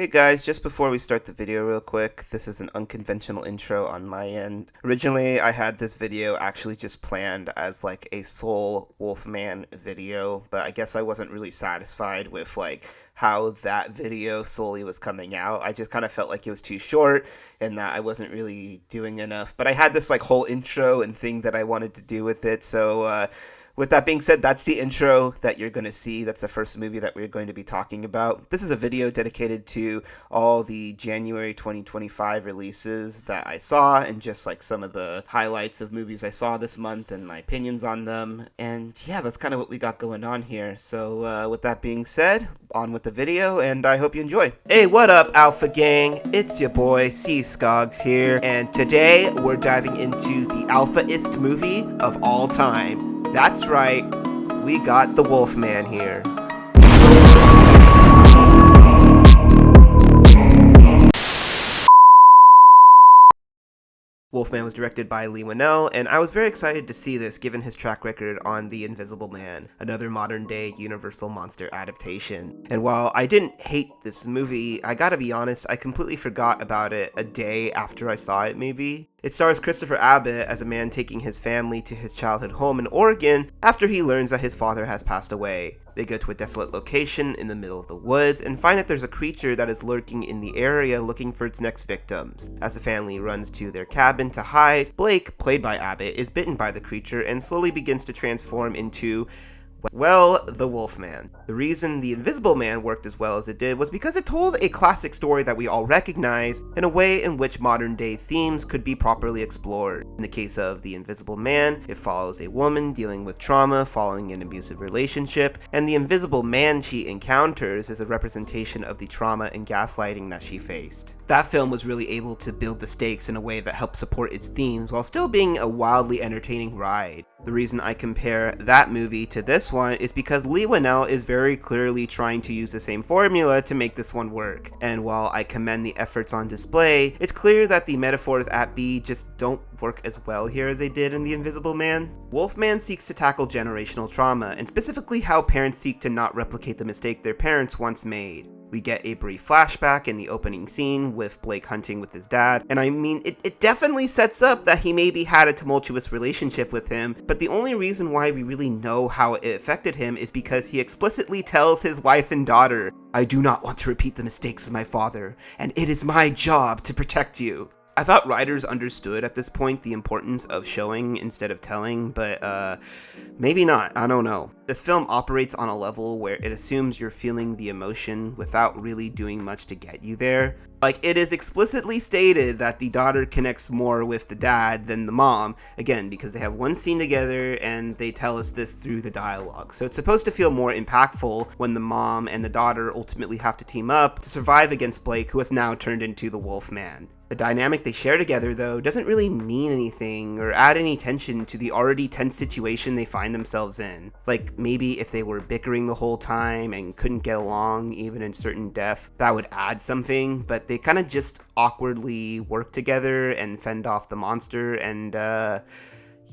Hey guys, just before we start the video real quick, this is an unconventional intro on my end. Originally, I had this video actually just planned as like a Soul Wolfman video, but I guess I wasn't really satisfied with how that video solely was coming out. I just kind of felt like it was too short and that I wasn't really doing enough. But I had this like whole intro and thing that I wanted to do with it, so with that being said, that's the intro that you're going to see. That's the first movie that we're going to be talking about. This is a video dedicated to all the January 2025 releases that I saw and just like some of the highlights of movies I saw this month and my opinions on them. And yeah, that's kind of what we got going on here. So with that being said, on with the video, and I hope you enjoy. Hey, what up, Alpha Gang? It's your boy, C. Scogs here, and today we're diving into the alphaist movie of all time. That's right, we got the Wolfman here. Wolfman was directed by Leigh Whannell, and I was very excited to see this given his track record on The Invisible Man, another modern-day Universal monster adaptation. And while I didn't hate this movie, I gotta be honest, I completely forgot about it a day after I saw it maybe. It stars Christopher Abbott as a man taking his family to his childhood home in Oregon after he learns that his father has passed away. They go to a desolate location in the middle of the woods and find that there's a creature that is lurking in the area looking for its next victims. As the family runs to their cabin to hide, Blake, played by Abbott, is bitten by the creature and slowly begins to transform into, well, the Wolfman. The reason The Invisible Man worked as well as it did was because it told a classic story that we all recognize in a way in which modern day themes could be properly explored. In the case of The Invisible Man, it follows a woman dealing with trauma following an abusive relationship, and the invisible man she encounters is a representation of the trauma and gaslighting that she faced. That film was really able to build the stakes in a way that helped support its themes while still being a wildly entertaining ride. The reason I compare that movie to this one is because Leigh Whannell is very clearly trying to use the same formula to make this one work. And while I commend the efforts on display, it's clear that the metaphors at B just don't work as well here as they did in The Invisible Man. Wolfman seeks to tackle generational trauma, and specifically how parents seek to not replicate the mistake their parents once made. We get a brief flashback in the opening scene with Blake hunting with his dad, and I mean, it definitely sets up that he maybe had a tumultuous relationship with him, but the only reason why we really know how it affected him is because he explicitly tells his wife and daughter, "I do not want to repeat the mistakes of my father, and it is my job to protect you." I thought writers understood at this point the importance of showing instead of telling, but maybe not, I don't know. This film operates on a level where it assumes you're feeling the emotion without really doing much to get you there. Like, it is explicitly stated that the daughter connects more with the dad than the mom, again, because they have one scene together and they tell us this through the dialogue. So it's supposed to feel more impactful when the mom and the daughter ultimately have to team up to survive against Blake, who has now turned into the Wolfman. The dynamic they share together, though, doesn't really mean anything or add any tension to the already tense situation they find themselves in. Like, maybe if they were bickering the whole time and couldn't get along even in certain depth, that would add something, but they kind of just awkwardly work together and fend off the monster, and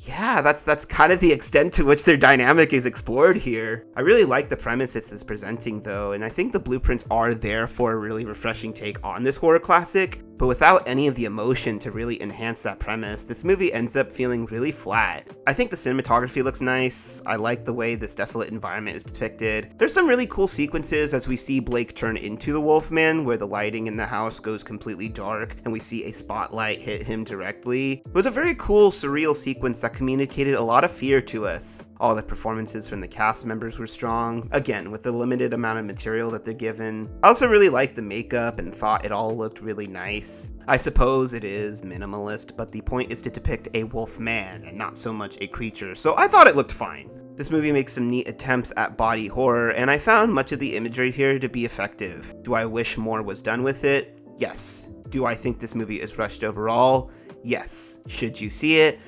yeah, that's kind of the extent to which their dynamic is explored here. I really like the premise this is presenting though, and I think the blueprints are there for a really refreshing take on this horror classic, but without any of the emotion to really enhance that premise, this movie ends up feeling really flat. I think the cinematography looks nice, I like the way this desolate environment is depicted. There's some really cool sequences as we see Blake turn into the Wolfman, where the lighting in the house goes completely dark and we see a spotlight hit him directly. It was a very cool, surreal sequence that communicated a lot of fear to us. All the performances from the cast members were strong, again, with the limited amount of material that they're given. I also really liked the makeup and thought it all looked really nice. I suppose it is minimalist, but the point is to depict a wolf man and not so much a creature, so I thought it looked fine. This movie makes some neat attempts at body horror, and I found much of the imagery here to be effective. Do I wish more was done with it? Yes. Do I think this movie is rushed overall? Yes. Should you see it?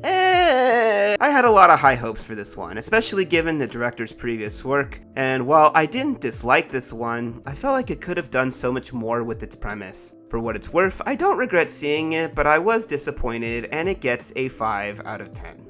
I had a lot of high hopes for this one, especially given the director's previous work, and while I didn't dislike this one, I felt like it could have done so much more with its premise. For what it's worth, I don't regret seeing it, but I was disappointed, and it gets a 5 out of 10.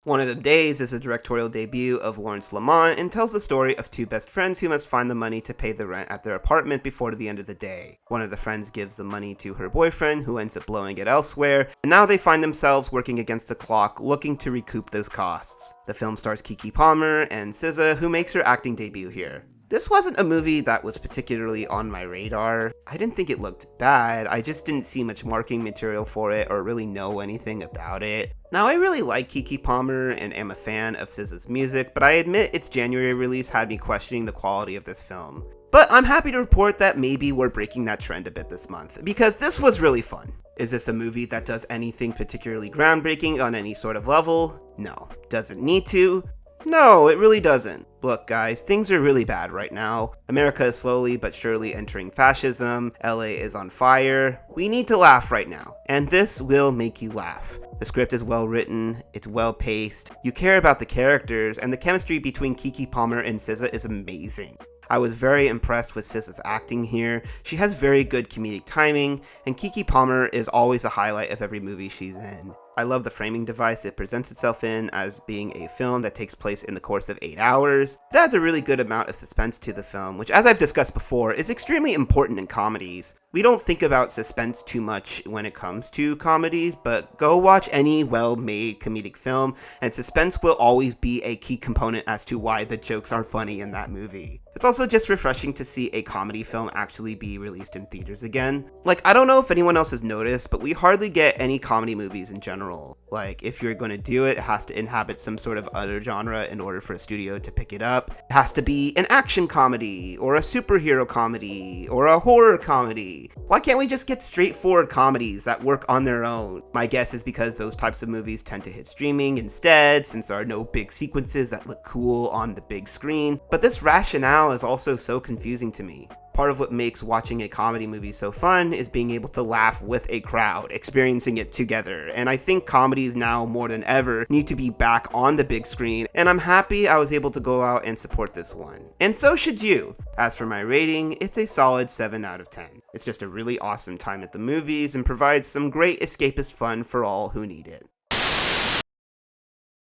One of Them Days is a directorial debut of Lawrence Lamont and tells the story of two best friends who must find the money to pay the rent at their apartment before the end of the day. One of the friends gives the money to her boyfriend, who ends up blowing it elsewhere, and now they find themselves working against the clock looking to recoup those costs. The film stars Keke Palmer and SZA, who makes her acting debut here. This wasn't a movie that was particularly on my radar. I didn't think it looked bad, I just didn't see much marketing material for it or really know anything about it. Now, I really like Keke Palmer and am a fan of SZA's music, but I admit its January release had me questioning the quality of this film. But I'm happy to report that maybe we're breaking that trend a bit this month, because this was really fun. Is this a movie that does anything particularly groundbreaking on any sort of level? No. Does it need to? No, it really doesn't. Look, guys, things are really bad right now. America is slowly but surely entering fascism. LA is on fire. We need to laugh right now. And this will make you laugh. The script is well written, it's well paced, you care about the characters, and the chemistry between Keke Palmer and SZA is amazing. I was very impressed with SZA's acting here. She has very good comedic timing, and Keke Palmer is always a highlight of every movie she's in. I love the framing device it presents itself in as being a film that takes place in the course of 8 hours. It adds a really good amount of suspense to the film, which, as I've discussed before, is extremely important in comedies. We don't think about suspense too much when it comes to comedies, but go watch any well-made comedic film, and suspense will always be a key component as to why the jokes are funny in that movie. It's also just refreshing to see a comedy film actually be released in theaters again. Like, I don't know if anyone else has noticed, but we hardly get any comedy movies in general. Like, if you're going to do it, it has to inhabit some sort of other genre in order for a studio to pick it up. It has to be an action comedy, or a superhero comedy, or a horror comedy. Why can't we just get straightforward comedies that work on their own? My guess is because those types of movies tend to hit streaming instead, since there are no big sequences that look cool on the big screen. But this rationale is also so confusing to me. Part of what makes watching a comedy movie so fun is being able to laugh with a crowd, experiencing it together, and I think comedies now more than ever need to be back on the big screen, and I'm happy I was able to go out and support this one. And so should you. As for my rating, it's a solid 7 out of 10. It's just a really awesome time at the movies and provides some great escapist fun for all who need it.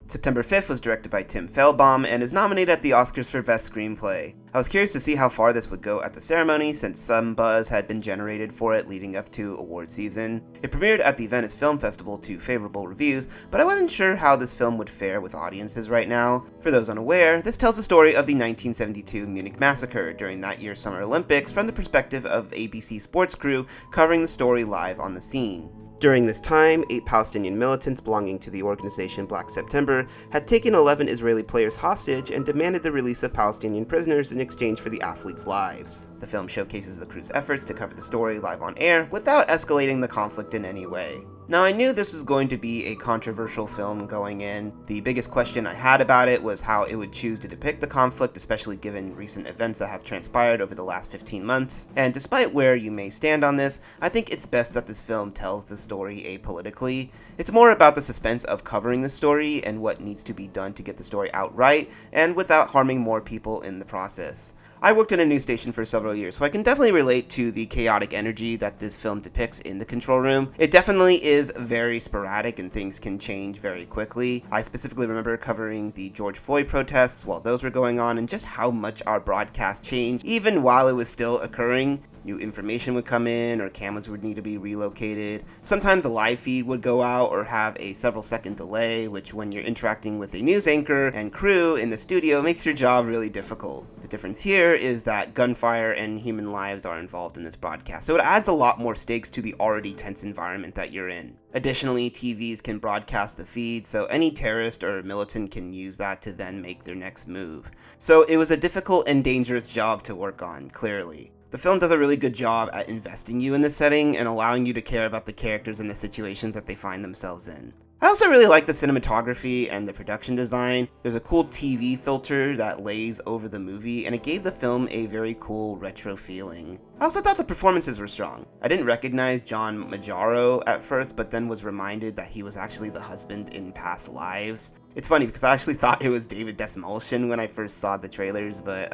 September 5th was directed by Tim Fehlbaum and is nominated at the Oscars for Best Screenplay. I was curious to see how far this would go at the ceremony since some buzz had been generated for it leading up to award season. It premiered at the Venice Film Festival to favorable reviews, but I wasn't sure how this film would fare with audiences right now. For those unaware, this tells the story of the 1972 Munich massacre during that year's Summer Olympics from the perspective of ABC sports crew covering the story live on the scene. During this time, 8 Palestinian militants belonging to the organization Black September had taken 11 Israeli players hostage and demanded the release of Palestinian prisoners in exchange for the athletes' lives. The film showcases the crew's efforts to cover the story live on air without escalating the conflict in any way. Now, I knew this was going to be a controversial film going in. The biggest question I had about it was how it would choose to depict the conflict, especially given recent events that have transpired over the last 15 months. And despite where you may stand on this, I think it's best that this film tells the story apolitically. It's more about the suspense of covering the story and what needs to be done to get the story out right, and without harming more people in the process. I worked in a news station for several years, so I can definitely relate to the chaotic energy that this film depicts in the control room. It definitely is very sporadic and things can change very quickly. I specifically remember covering the George Floyd protests while those were going on and just how much our broadcast changed even while it was still occurring. New information would come in, or cameras would need to be relocated. Sometimes the live feed would go out or have a several second delay, which when you're interacting with a news anchor and crew in the studio makes your job really difficult. The difference here is that gunfire and human lives are involved in this broadcast, so it adds a lot more stakes to the already tense environment that you're in. Additionally, TVs can broadcast the feed, so any terrorist or militant can use that to then make their next move. So it was a difficult and dangerous job to work on, clearly. The film does a really good job at investing you in the setting and allowing you to care about the characters and the situations that they find themselves in. I also really like the cinematography and the production design. There's a cool TV filter that lays over the movie, and it gave the film a very cool retro feeling. I also thought the performances were strong. I didn't recognize John Majaro at first, but then was reminded that he was actually the husband in past lives. It's funny because I actually thought it was David Desmalchian when I first saw the trailers, but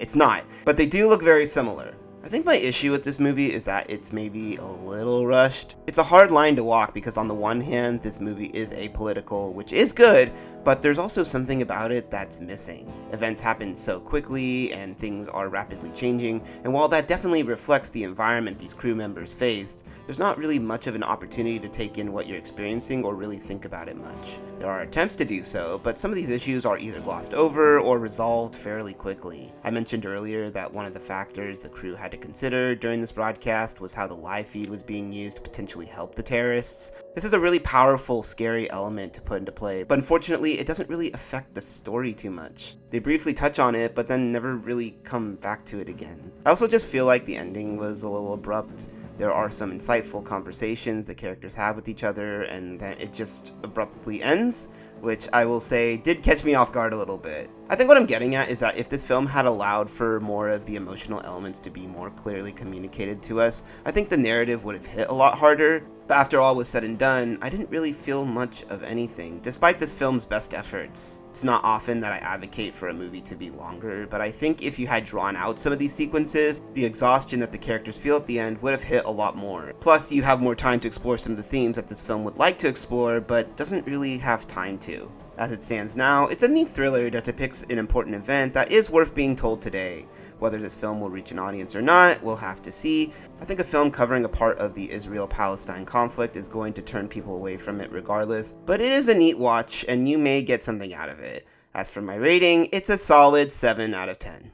it's not. But they do look very similar. I think my issue with this movie is that it's maybe a little rushed. It's a hard line to walk because on the one hand, this movie is apolitical, which is good, but there's also something about it that's missing. Events happen so quickly and things are rapidly changing, and while that definitely reflects the environment these crew members faced, there's not really much of an opportunity to take in what you're experiencing or really think about it much. There are attempts to do so, but some of these issues are either glossed over or resolved fairly quickly. I mentioned earlier that one of the factors the crew had to consider during this broadcast was how the live feed was being used to potentially help the terrorists. This is a really powerful, scary element to put into play, but unfortunately it doesn't really affect the story too much. They briefly touch on it, but then never really come back to it again. I also just feel like the ending was a little abrupt. There are some insightful conversations the characters have with each other, and then it just abruptly ends, which I will say did catch me off guard a little bit. I think what I'm getting at is that if this film had allowed for more of the emotional elements to be more clearly communicated to us, I think the narrative would have hit a lot harder. But after all was said and done, I didn't really feel much of anything, despite this film's best efforts. It's not often that I advocate for a movie to be longer, but I think if you had drawn out some of these sequences, the exhaustion that the characters feel at the end would have hit a lot more. Plus, you have more time to explore some of the themes that this film would like to explore, but doesn't really have time to. As it stands now, it's a neat thriller that depicts an important event that is worth being told today. Whether this film will reach an audience or not, we'll have to see. I think a film covering a part of the Israel-Palestine conflict is going to turn people away from it regardless, but it is a neat watch and you may get something out of it. As for my rating, it's a solid 7 out of 10.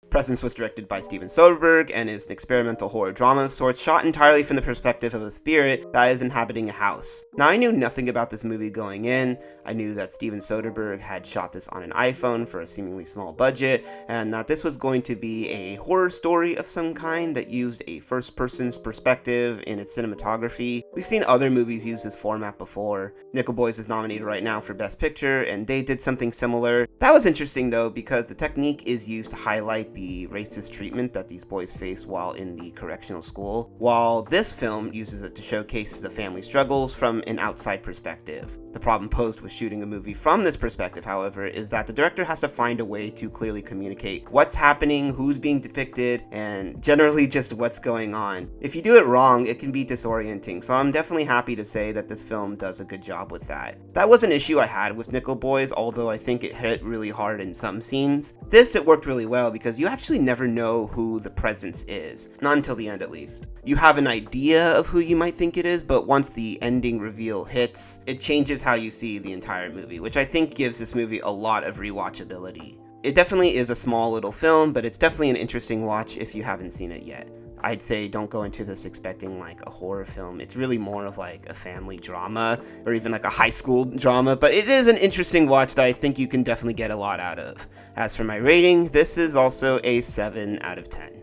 Presence was directed by Steven Soderbergh and is an experimental horror drama of sorts shot entirely from the perspective of a spirit that is inhabiting a house. Now, I knew nothing about this movie going in. I knew that Steven Soderbergh had shot this on an iPhone for a seemingly small budget, and that this was going to be a horror story of some kind that used a first-person's perspective in its cinematography. We've seen other movies use this format before. Nickel Boys is nominated right now for Best Picture, and they did something similar. That was interesting though, because the technique is used to highlight the racist treatment that these boys face while in the correctional school, while this film uses it to showcase the family struggles from an outside perspective. The problem posed with shooting a movie from this perspective, however, is that the director has to find a way to clearly communicate what's happening, who's being depicted, and generally just what's going on. If you do it wrong, it can be disorienting, so I'm definitely happy to say that this film does a good job with that. That was an issue I had with Nickel Boys, although I think it hit really hard in some scenes. This, it worked really well because you actually never know who the presence is. Not until the end, at least. You have an idea of who you might think it is, but once the ending reveal hits, it changes how you see the entire movie, which I think gives this movie a lot of rewatchability. It definitely is a small little film, but it's definitely an interesting watch if you haven't seen it yet. I'd say don't go into this expecting like a horror film. It's really more of like a family drama or even like a high school drama, but it is an interesting watch that I think you can definitely get a lot out of. As for my rating, this is also a 7 out of 10.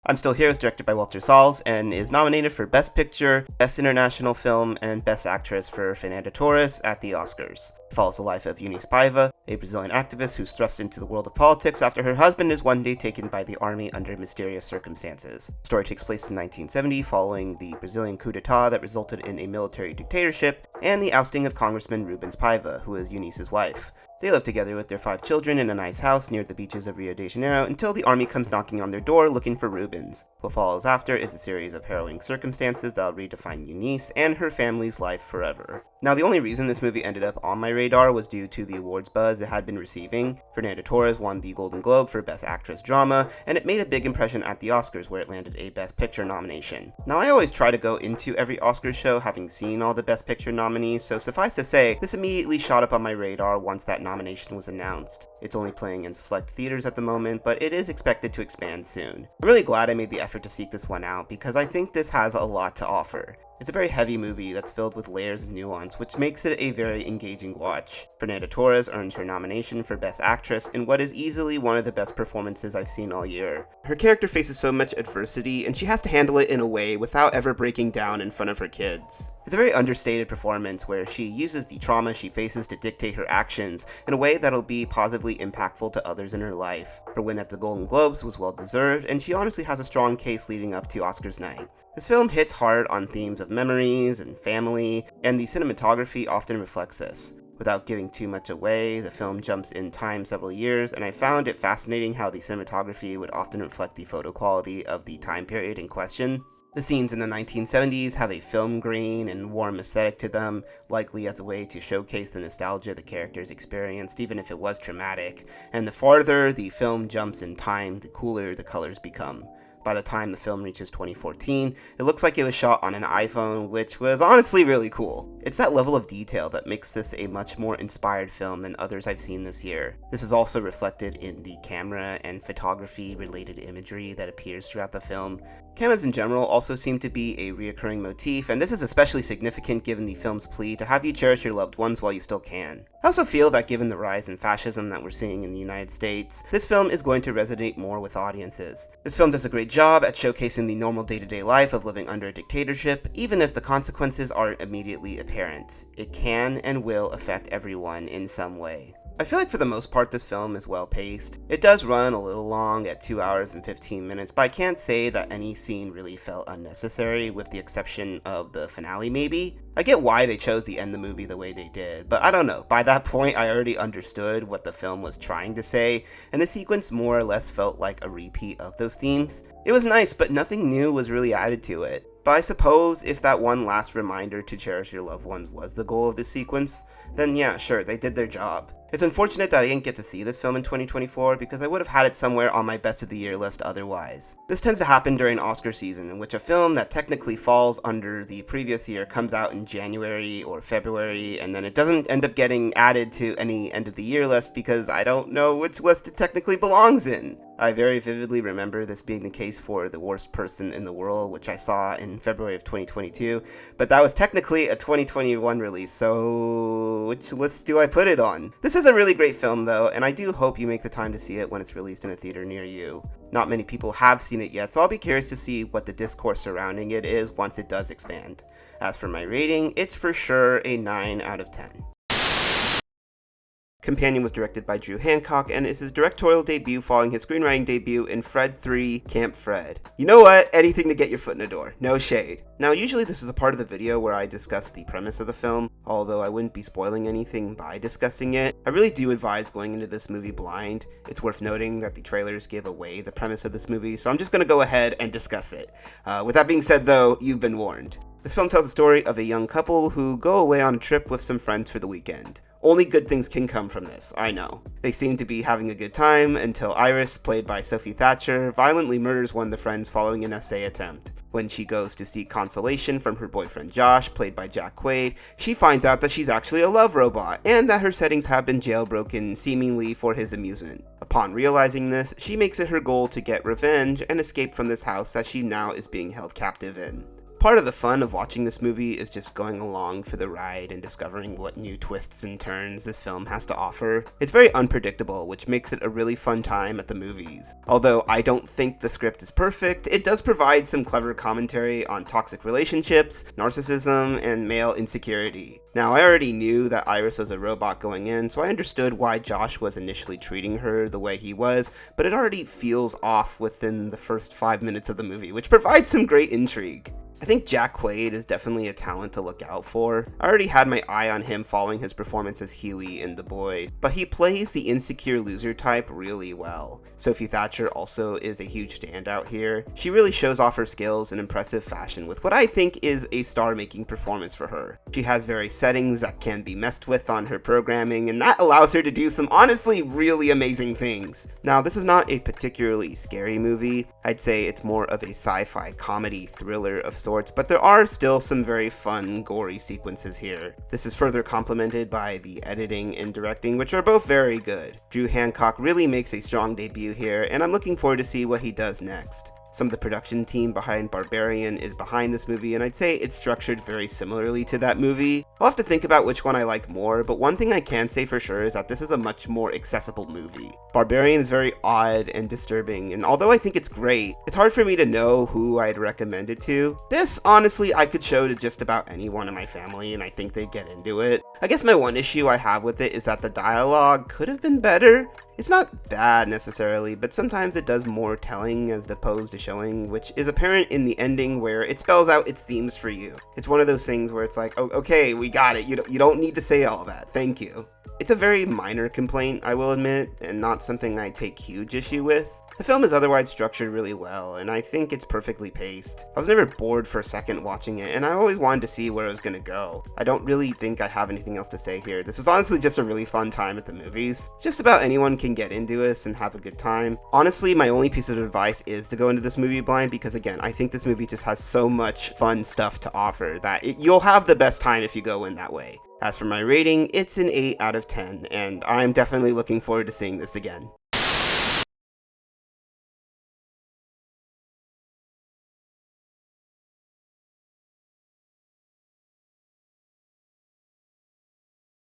I'm Still Here is directed by Walter Salles and is nominated for Best Picture, Best International Film, and Best Actress for Fernanda Torres at the Oscars. It follows the life of Eunice Paiva, a Brazilian activist who's thrust into the world of politics after her husband is one day taken by the army under mysterious circumstances. The story takes place in 1970 following the Brazilian coup d'etat that resulted in a military dictatorship and the ousting of Congressman Rubens Paiva, who is Eunice's wife. They live together with their 5 children in a nice house near the beaches of Rio de Janeiro until the army comes knocking on their door looking for Rubens. What follows after is a series of harrowing circumstances that'll redefine Eunice and her family's life forever. Now, the only reason this movie ended up on my radar was due to the awards buzz it had been receiving. Fernanda Torres won the Golden Globe for Best Actress Drama, and it made a big impression at the Oscars where it landed a Best Picture nomination. Now, I always try to go into every Oscars show having seen all the Best Picture nominees, so suffice to say, this immediately shot up on my radar once that nomination was announced. It's only playing in select theaters at the moment, but it is expected to expand soon. I'm really glad I made the effort to seek this one out because I think this has a lot to offer. It's a very heavy movie that's filled with layers of nuance, which makes it a very engaging watch. Fernanda Torres earns her nomination for Best Actress in what is easily one of the best performances I've seen all year. Her character faces so much adversity, and she has to handle it in a way without ever breaking down in front of her kids. It's a very understated performance where she uses the trauma she faces to dictate her actions in a way that'll be positively impactful to others in her life. Her win at the Golden Globes was well deserved, and she honestly has a strong case leading up to Oscars night. This film hits hard on themes of memories and family, and the cinematography often reflects this. Without giving too much away, the film jumps in time several years, and I found it fascinating how the cinematography would often reflect the photo quality of the time period in question. The scenes in the 1970s have a film grain and warm aesthetic to them, likely as a way to showcase the nostalgia the characters experienced, even if it was traumatic. And the farther the film jumps in time, the cooler the colors become. By the time the film reaches 2014, it looks like it was shot on an iPhone, which was honestly really cool. It's that level of detail that makes this a much more inspired film than others I've seen this year. This is also reflected in the camera and photography related imagery that appears throughout the film. Cameras in general also seem to be a reoccurring motif, and this is especially significant given the film's plea to have you cherish your loved ones while you still can. I also feel that given the rise in fascism that we're seeing in the United States, this film is going to resonate more with audiences. This film does a great job at showcasing the normal day-to-day life of living under a dictatorship, even if the consequences aren't immediately apparent. It can and will affect everyone in some way. I feel like for the most part this film is well paced. It does run a little long at 2 hours and 15 minutes, but I can't say that any scene really felt unnecessary, with the exception of the finale maybe. I get why they chose to end the movie the way they did, but I don't know, by that point I already understood what the film was trying to say, and the sequence more or less felt like a repeat of those themes. It was nice, but nothing new was really added to it. But I suppose if that one last reminder to cherish your loved ones was the goal of this sequence, then yeah, sure, they did their job. It's unfortunate that I didn't get to see this film in 2024 because I would have had it somewhere on my best of the year list otherwise. This tends to happen during Oscar season, in which a film that technically falls under the previous year comes out in January or February, and then it doesn't end up getting added to any end of the year list because I don't know which list it technically belongs in. I very vividly remember this being the case for The Worst Person in the World, which I saw in February of 2022, but that was technically a 2021 release, so which list do I put it on? This is a really great film though, and I do hope you make the time to see it when it's released in a theater near you. Not many people have seen it yet, so I'll be curious to see what the discourse surrounding it is once it does expand. As for my rating, it's for sure a 9 out of 10. Companion was directed by Drew Hancock and is his directorial debut following his screenwriting debut in Fred 3, Camp Fred. You know what? Anything to get your foot in the door. No shade. Now, usually this is a part of the video where I discuss the premise of the film, although I wouldn't be spoiling anything by discussing it. I really do advise going into this movie blind. It's worth noting that the trailers give away the premise of this movie, so I'm just going to go ahead and discuss it. With that being said though, you've been warned. This film tells the story of a young couple who go away on a trip with some friends for the weekend. Only good things can come from this, I know. They seem to be having a good time until Iris, played by Sophie Thatcher, violently murders one of the friends following an essay attempt. When she goes to seek consolation from her boyfriend Josh, played by Jack Quaid, she finds out that she's actually a love robot, and that her settings have been jailbroken seemingly for his amusement. Upon realizing this, she makes it her goal to get revenge and escape from this house that she now is being held captive in. Part of the fun of watching this movie is just going along for the ride and discovering what new twists and turns this film has to offer. It's very unpredictable, which makes it a really fun time at the movies. Although I don't think the script is perfect, it does provide some clever commentary on toxic relationships, narcissism, and male insecurity. Now, I already knew that Iris was a robot going in, so I understood why Josh was initially treating her the way he was, but it already feels off within the first 5 minutes of the movie, which provides some great intrigue. I think Jack Quaid is definitely a talent to look out for. I already had my eye on him following his performance as Huey in The Boys, but he plays the insecure loser type really well. Sophie Thatcher also is a huge standout here. She really shows off her skills in impressive fashion with what I think is a star-making performance for her. She has various settings that can be messed with on her programming, and that allows her to do some honestly really amazing things. Now, this is not a particularly scary movie. I'd say it's more of a sci-fi comedy thriller of sorts, but there are still some very fun, gory sequences here. This is further complemented by the editing and directing, which are both very good. Drew Hancock really makes a strong debut here, and I'm looking forward to see what he does next. Some of the production team behind Barbarian is behind this movie, and I'd say it's structured very similarly to that movie. I'll have to think about which one I like more, but one thing I can say for sure is that this is a much more accessible movie. Barbarian is very odd and disturbing, and although I think it's great, it's hard for me to know who I'd recommend it to. This, honestly, I could show to just about anyone in my family, and I think they'd get into it. I guess my one issue I have with it is that the dialogue could have been better. It's not bad necessarily, but sometimes it does more telling as opposed to showing, which is apparent in the ending where it spells out its themes for you. It's one of those things where it's like, oh, okay, we got it. You don't need to say all that. Thank you. It's a very minor complaint, I will admit, and not something I take huge issue with. The film is otherwise structured really well, and I think it's perfectly paced. I was never bored for a second watching it, and I always wanted to see where it was going to go. I don't really think I have anything else to say here. This is honestly just a really fun time at the movies. Just about anyone can get into this and have a good time. Honestly, my only piece of advice is to go into this movie blind because, again, I think this movie just has so much fun stuff to offer that you'll have the best time if you go in that way. As for my rating, it's an 8 out of 10, and I'm definitely looking forward to seeing this again.